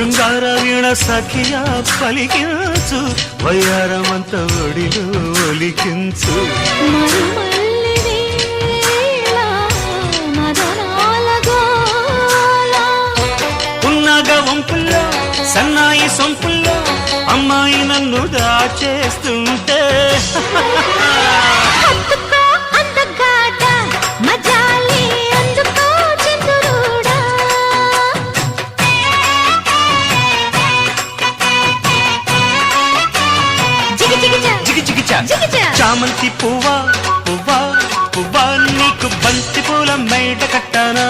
శృంగార వీణ సఖియా పలికించు వయ్యారమంత ఒడిలో ఒలికించు ఉన్నగ వంపుల్లో సన్నాయి సొంపుల్లో అమ్మాయి నన్ను దాచేస్తుంటే చామంతి పువ్వా పువ్వా పువ్వా నీకు బంతి పూల మేడ కట్టనా